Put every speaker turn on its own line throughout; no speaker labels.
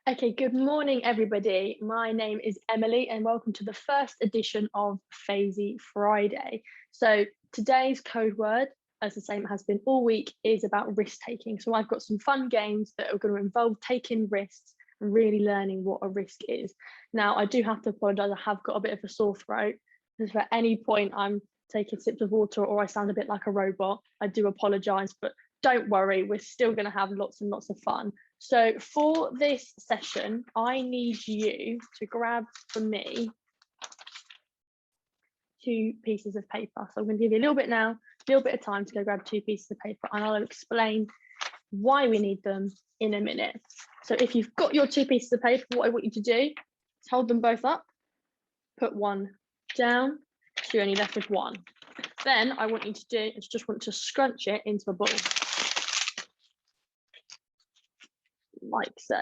Okay, good morning, everybody. My name is Emily, and welcome to the first edition of Phasey Friday. So today's code word, as the same has been all week, is about risk taking. So I've got some fun games that are going to involve taking risks and really learning what a risk is. Now, I do have to apologise, I have got a bit of a sore throat. If at any point I'm taking sips of water or I sound a bit like a robot, I do apologise, but don't worry, we're still going to have lots and lots of fun. So for this session, I need you to grab for me 2 pieces of paper. So I'm going to give you a little bit now, a little bit of time to go grab 2 pieces of paper, and I'll explain why we need them in a minute. So if you've got your 2 pieces of paper, what I want you to do is hold them both up, put one down, so you're only left with one. Then I want you to do is just want to scrunch it into a ball. Like so,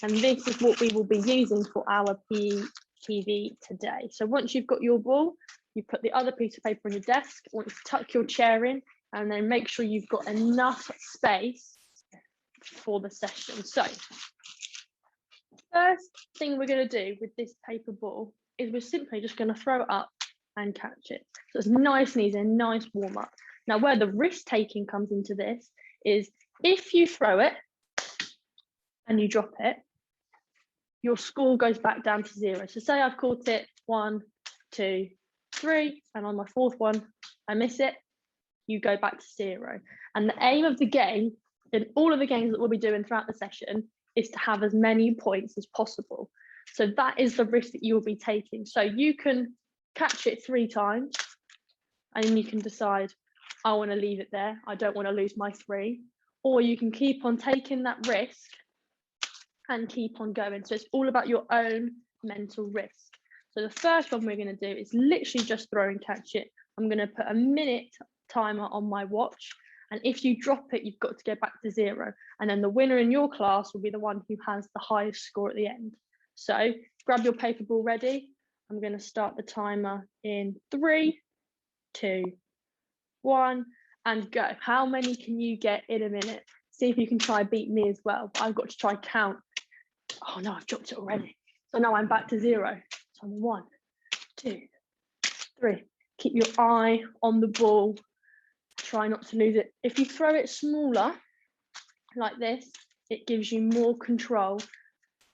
and this is what we will be using for our PTV today. So once you've got your ball, you put the other piece of paper on your desk. I want you to tuck your chair in, and then make sure you've got enough space for the session. So first thing we're going to do with this paper ball is we're simply just going to throw it up and catch it. So it's nice and easy, a nice warm up. Now where the risk taking comes into this is if you throw it and you drop it, your score goes back down to 0. So say I've caught it 1, 2, 3, and on my 4th one, I miss it, you go back to 0. And the aim of the game, in all of the games that we'll be doing throughout the session, is to have as many points as possible. So that is the risk that you will be taking. So you can catch it 3 times, and you can decide, I want to leave it there, I don't want to lose my 3, or you can keep on taking that risk and keep on going. So it's all about your own mental risk. So the first one we're going to do is literally just throw and catch it. I'm going to put a minute timer on my watch, and if you drop it, you've got to go back to 0, and then the winner in your class will be the one who has the highest score at the end. So grab your paper ball ready. I'm going to start the timer in 3, 2, 1, and go. How many can you get in a minute? See if you can try beat me as well. I've got to try count. Oh no, I've dropped it already. So now I'm back to 0. So I'm 1, 2, 3. Keep your eye on the ball. Try not to lose it. If you throw it smaller, like this, it gives you more control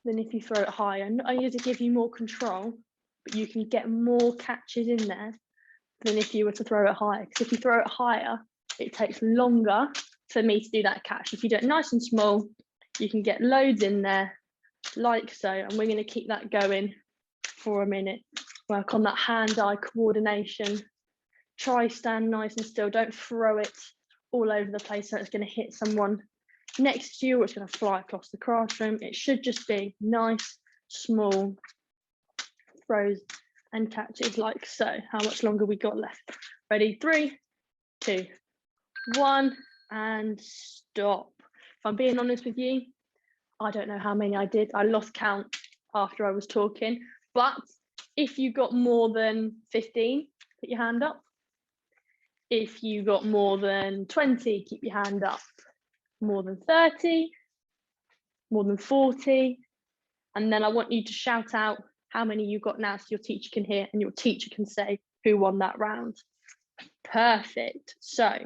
than if you throw it higher. Not only does it give you more control, but you can get more catches in there than if you were to throw it higher. Because if you throw it higher, it takes longer for me to do that catch. If you do it nice and small, you can get loads in there, like so, and we're going to keep that going for a minute. Work on that hand-eye coordination. Try stand nice and still. Don't throw it all over the place so it's going to hit someone next to you or it's going to fly across the classroom. It should just be nice, small throws and catches like so. How much longer we got left? Ready? 3, 2, 1, and stop. If I'm being honest with you, I don't know how many I did. I lost count after I was talking, but if you got more than 15, put your hand up. If you got more than 20, keep your hand up. More than 30, more than 40, and then I want you to shout out how many you got now so your teacher can hear and your teacher can say who won that round. Perfect. So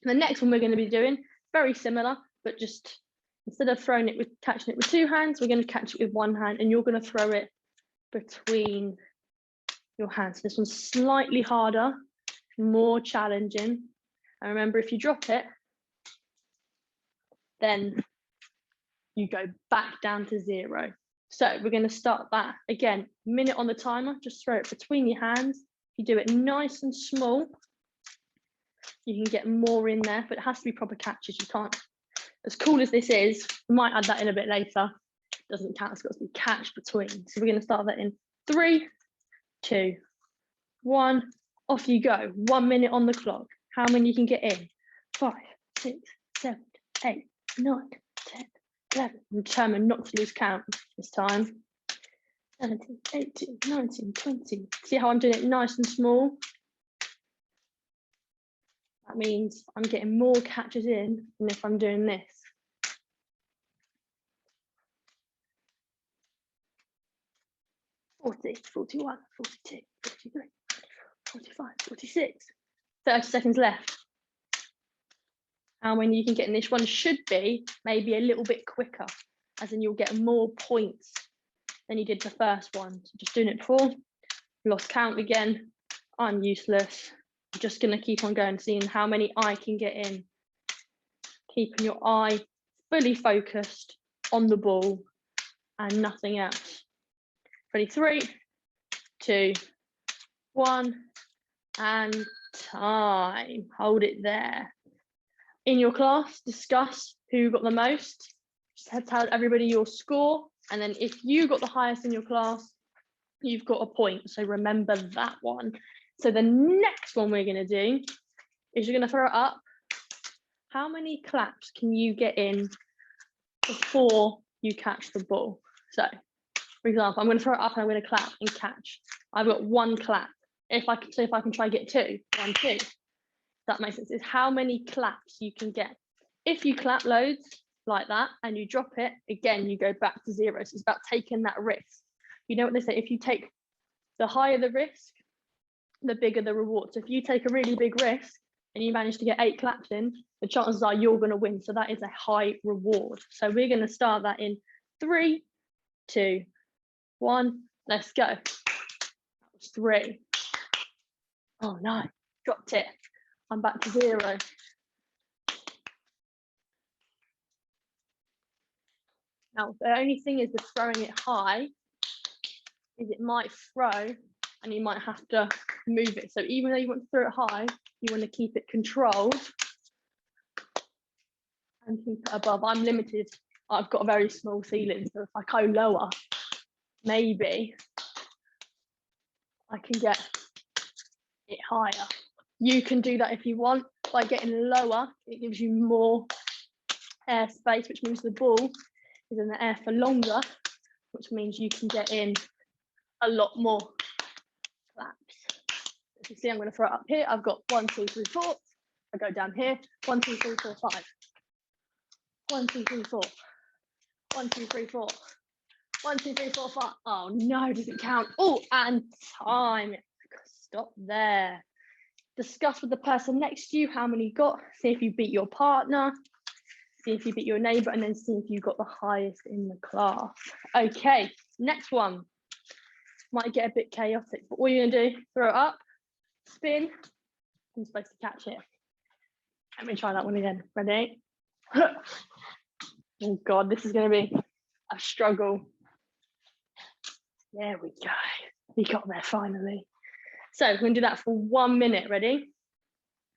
the next one we're going to be doing, very similar, but just instead of throwing it with catching it with 2 hands, we're going to catch it with 1 hand, and you're going to throw it between your hands. This one's slightly harder, more challenging. And remember, if you drop it, then you go back down to 0. So we're going to start that again, minute on the timer. Just throw it between your hands. If you do it nice and small, you can get more in there, but it has to be proper catches. You can't, as cool as this is, we might add that in a bit later. It doesn't count, it's got to be catch between. So we're going to start that in 3, 2, 1, off you go. 1 minute on the clock. How many you can get in? 5, 6, 7, 8, 9, 10, 11. I'm determined not to lose count this time. 17, 18, 19, 20. See how I'm doing it nice and small? That means I'm getting more catches in than if I'm doing this. 40, 41, 42, 43, 45, 46. 30 seconds left. How many you can get in this one should be maybe a little bit quicker, as in you'll get more points than you did the first one. So just doing it before, lost count again. I'm useless. I'm just gonna keep on going, seeing how many I can get in. Keeping your eye fully focused on the ball and nothing else. 23, 2, 1, and time. Hold it there. In your class, discuss who got the most. Just tell everybody your score, and then if you got the highest in your class, you've got a point. So remember that one. So the next one we're going to do is you're going to throw it up. How many claps can you get in before you catch the ball? So, for example, I'm going to throw it up and I'm going to clap and catch. I've got 1 clap. If I can try get 2, 1, 2. That makes sense. It's how many claps you can get. If you clap loads like that and you drop it, again, you go back to 0. So it's about taking that risk. You know what they say, if you take the higher the risk, the bigger the reward. So if you take a really big risk and you manage to get 8 claps in, the chances are you're going to win. So that is a high reward. So we're going to start that in 3, 2, 1. Let's go. That was 3. Oh no, dropped it. I'm back to 0. Now, the only thing is with throwing it high is it might throw and you might have to move it. So even though you want to throw it high, you want to keep it controlled and keep it above. I'm limited. I've got a very small ceiling. So if I go lower, maybe I can get it higher. You can do that if you want. By getting lower, it gives you more air space, which means the ball is in the air for longer, which means you can get in a lot more claps. As you see, I'm going to throw it up here. I've got 1, 2, 3, 4. I go down here. 1, 2, 3, 4, 5. 1, 2, 3, 4. 1, 2, 3, 4. 1, 2, 3, 4, 5. Oh no, doesn't count. Oh, and time. Stop there. Discuss with the person next to you how many you got. See if you beat your partner. See if you beat your neighbor, and then see if you got the highest in the class. Okay, next one. Might get a bit chaotic, but what you're gonna do, throw it up, spin. I'm supposed to catch it. Let me try that one again. Ready? Oh God, this is gonna be a struggle. There we go. We got there finally. So we're gonna do that for 1 minute. Ready?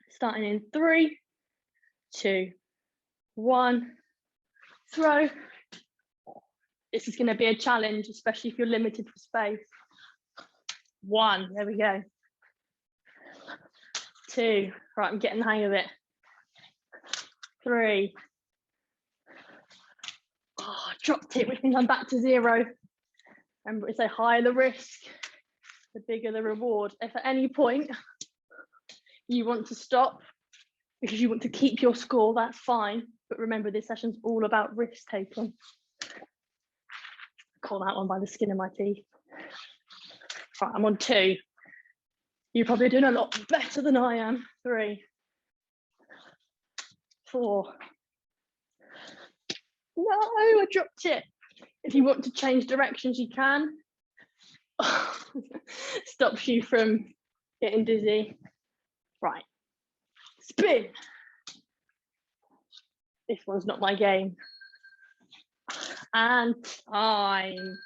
Starting in 3, 2, 1. Throw. This is gonna be a challenge, especially if you're limited for space. 1. There we go. 2. Right, I'm getting the hang of it. 3. Oh, I dropped it, which means I'm back to 0. Remember, it's the higher the risk, the bigger the reward. If at any point you want to stop because you want to keep your score, that's fine. But remember, this session's all about risk taking. Call that one by the skin of my teeth. Right, I'm on 2. You're probably doing a lot better than I am. 3, 4. No, I dropped it. If you want to change directions, you can. Stops you from getting dizzy. Right, spin. This one's not my game. And time.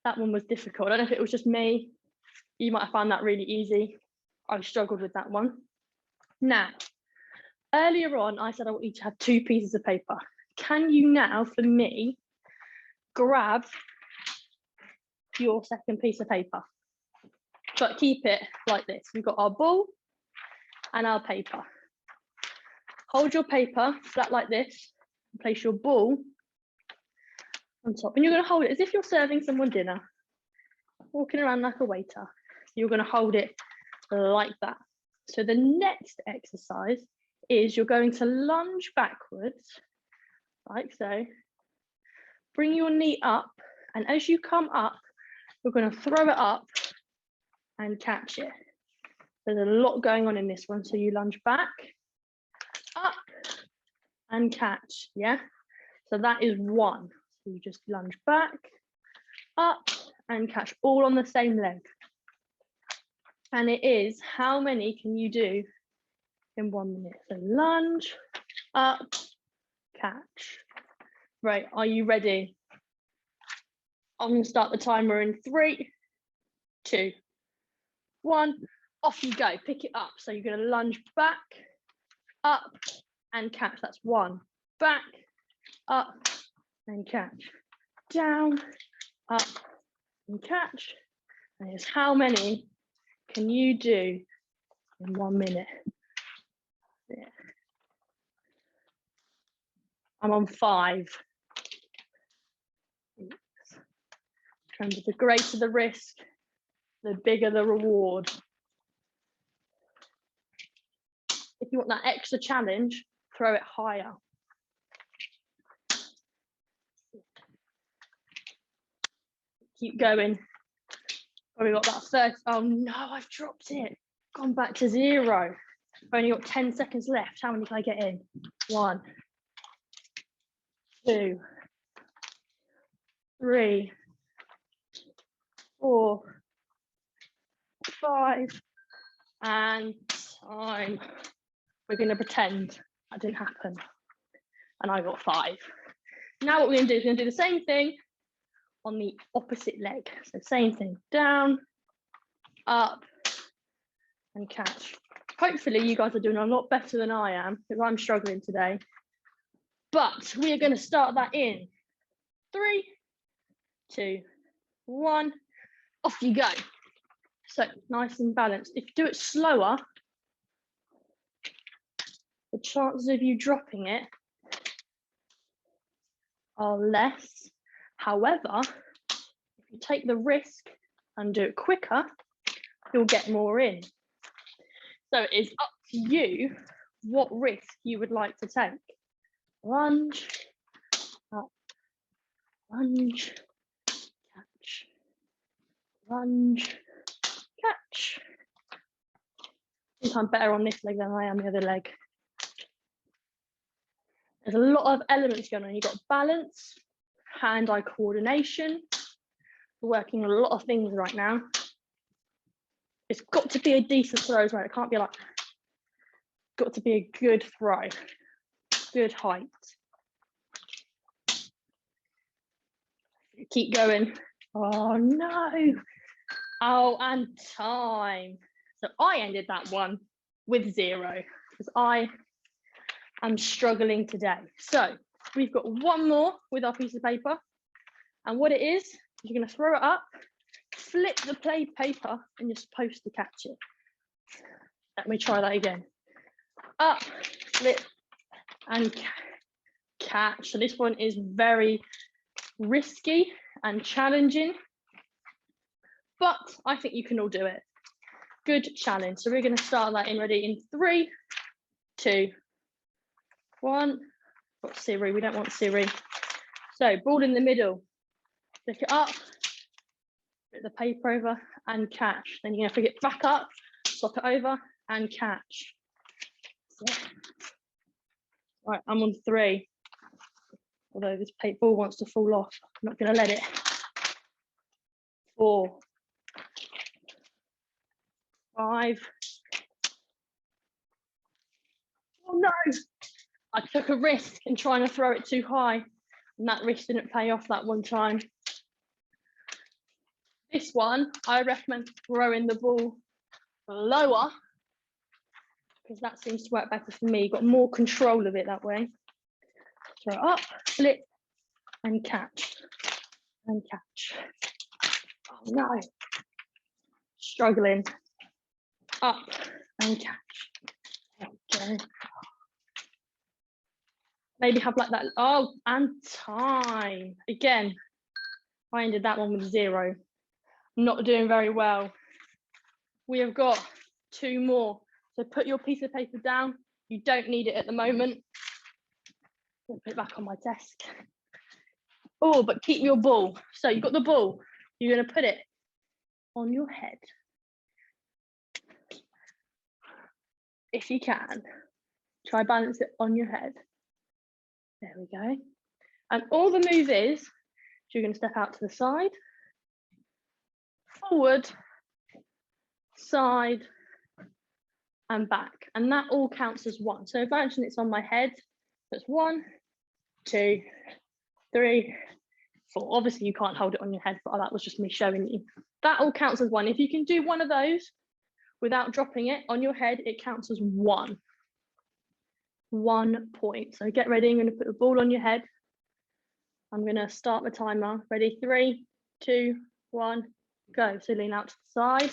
That one was difficult. I don't know if it was just me. You might have found that really easy. I struggled with that one. Now, earlier on, I said I want you to have 2 pieces of paper. Can you now, for me, grab your second piece of paper? But keep it like this. We've got our ball and our paper. Hold your paper flat like this. And place your ball on top. And you're going to hold it as if you're serving someone dinner. Walking around like a waiter. You're going to hold it like that. So the next exercise is you're going to lunge backwards, like so. Bring your knee up, and as you come up, We're going to throw it up and catch it. There's a lot going on in this one. So you lunge back, up, and catch, yeah? So that is 1. So you just lunge back, up, and catch, all on the same leg. And it is, how many can you do in 1 minute? So lunge, up, catch. Right, are you ready? I'm going to start the timer in 3, 2, 1. Off you go, pick it up. So you're going to lunge back, up, and catch. That's 1. Back, up, and catch. Down, up, and catch. And it's how many can you do in 1 minute? Yeah. I'm on 5. Remember, the greater the risk, the bigger the reward. If you want that extra challenge, throw it higher. Keep going. Probably got that 30. Oh no, I've dropped it. Gone back to 0. I've only got 10 seconds left. How many can I get in? 1, 2, 3, 4, 5, and time. We're going to pretend that didn't happen. And I got 5. Now what we're going to do is we're going to do the same thing on the opposite leg. So same thing, down, up, and catch. Hopefully you guys are doing a lot better than I am, because I'm struggling today. But we are going to start that in 3, 2, 1. Off you go. So nice and balanced. If you do it slower, the chances of you dropping it are less. However, if you take the risk and do it quicker, you'll get more in. So it is up to you what risk you would like to take. Lunge, up, lunge, catch, lunge, catch. I think I'm better on this leg than I am the other leg. There's a lot of elements going on. You've got balance, hand-eye coordination. We're working on a lot of things right now. It's got to be a decent throw as well. It can't be like, got to be a good throw, good height. Keep going. Oh no. Oh, and time. So I ended that one with 0 because I am struggling today. So we've got one more with our piece of paper. And what it is you're going to throw it up, flip the paper, and you're supposed to catch it. Let me try that again. Up, flip, and catch. So this one is very risky and challenging, but I think you can all do it. Good challenge. So we're going to start that in ready in 3, 2, 1. Got Siri, we don't want Siri. So ball in the middle, pick it up, put the paper over and catch. Then you're going to pick it back up, swap it over and catch. So, right, I'm on 3. Although this paper ball wants to fall off, I'm not going to let it. 4, 5. Oh no! I took a risk in trying to throw it too high, and that risk didn't pay off that one time. This one, I recommend throwing the ball lower, because that seems to work better for me. You've got more control of it that way. Throw it up, flip, and catch. And catch. Oh no. Struggling. Up and catch. Okay. Maybe have like that. Oh, and time. Again, I ended that one with 0. I'm not doing very well. We have got 2 more. So put your piece of paper down. You don't need it at the moment. I'll put it back on my desk. Oh, but keep your ball. So you've got the ball. You're going to put it on your head. If you can, try balance it on your head. There we go. And all the move is you're going to step out to the side, forward, side, and back. And that all counts as one. So imagine it's on my head. That's 1, 2, 3, 4. Obviously, you can't hold it on your head, but that was just me showing you. That all counts as one. If you can do one of those without dropping it on your head, it counts as one. 1 point. So get ready. I'm going to put the ball on your head. I'm going to start the timer. Ready? 3, 2, 1, go. So lean out to the side.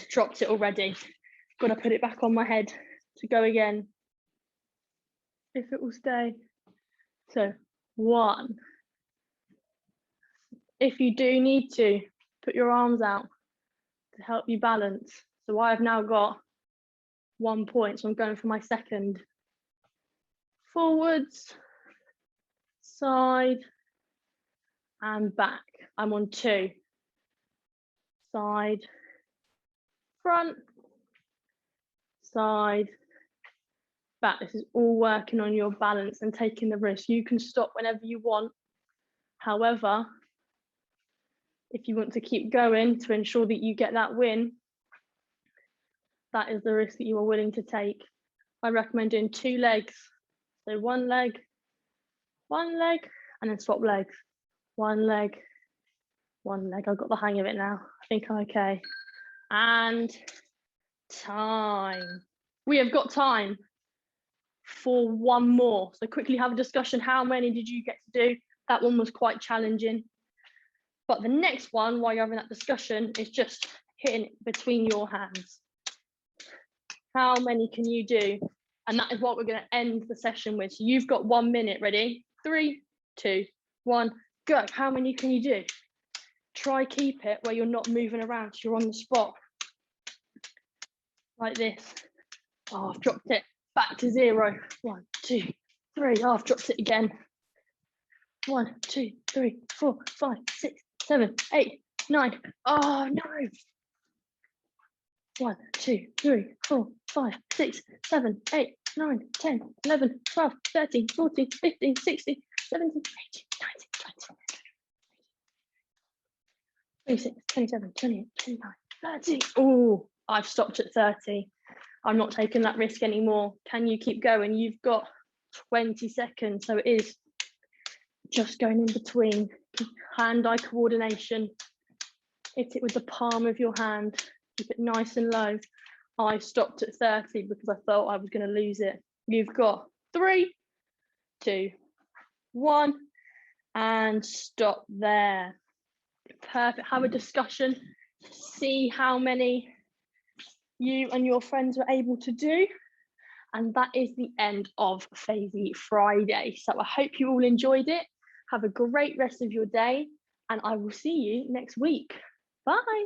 Dropped it already. Got to put it back on my head to go again. If it will stay. So 1. If you do need to, put your arms out to help you balance. So I've now got 1 point. So I'm going for my second. Forwards, side, and back. I'm on 2. Side, front, side, back. This is all working on your balance and taking the risk. You can stop whenever you want. However, if you want to keep going to ensure that you get that win, that is the risk that you are willing to take. I recommend doing 2 legs. So one leg, and then swap legs. 1 leg, 1 leg. I've got the hang of it now. I think I'm okay. And time. We have got time for 1 more. So quickly have a discussion. How many did you get to do? That one was quite challenging. But the next one, while you're having that discussion, is just hitting it between your hands. How many can you do? And that is what we're going to end the session with. So you've got 1 minute. Ready? 3, 2, 1, go. How many can you do? Try keep it where you're not moving around, so you're on the spot. Like this. Oh, I've dropped it. Back to 0. 1, 2, 3. Oh, I've dropped it again. 1, 2, 3, 4, 5, 6, 7, 8, 9. Oh no. 1, 2, 3, 4, 5, 6, 7, 8, 9, 10, 11, 12, 13, 14, 15, 16, 17, 18, 19, 20, 26, 27, 28, 29, 30. Oh, I've stopped at 30. I'm not taking that risk anymore. Can you keep going? You've got 20 seconds. So it is just going in between. Hand-eye coordination. Hit it with the palm of your hand. Keep it nice and low. I stopped at 30 because I thought I was going to lose it. You've got 3, 2, 1, and stop there. Perfect. Have a discussion. See how many you and your friends were able to do. And that is the end of Phasey Friday. So I hope you all enjoyed it. Have a great rest of your day, and I will see you next week. Bye.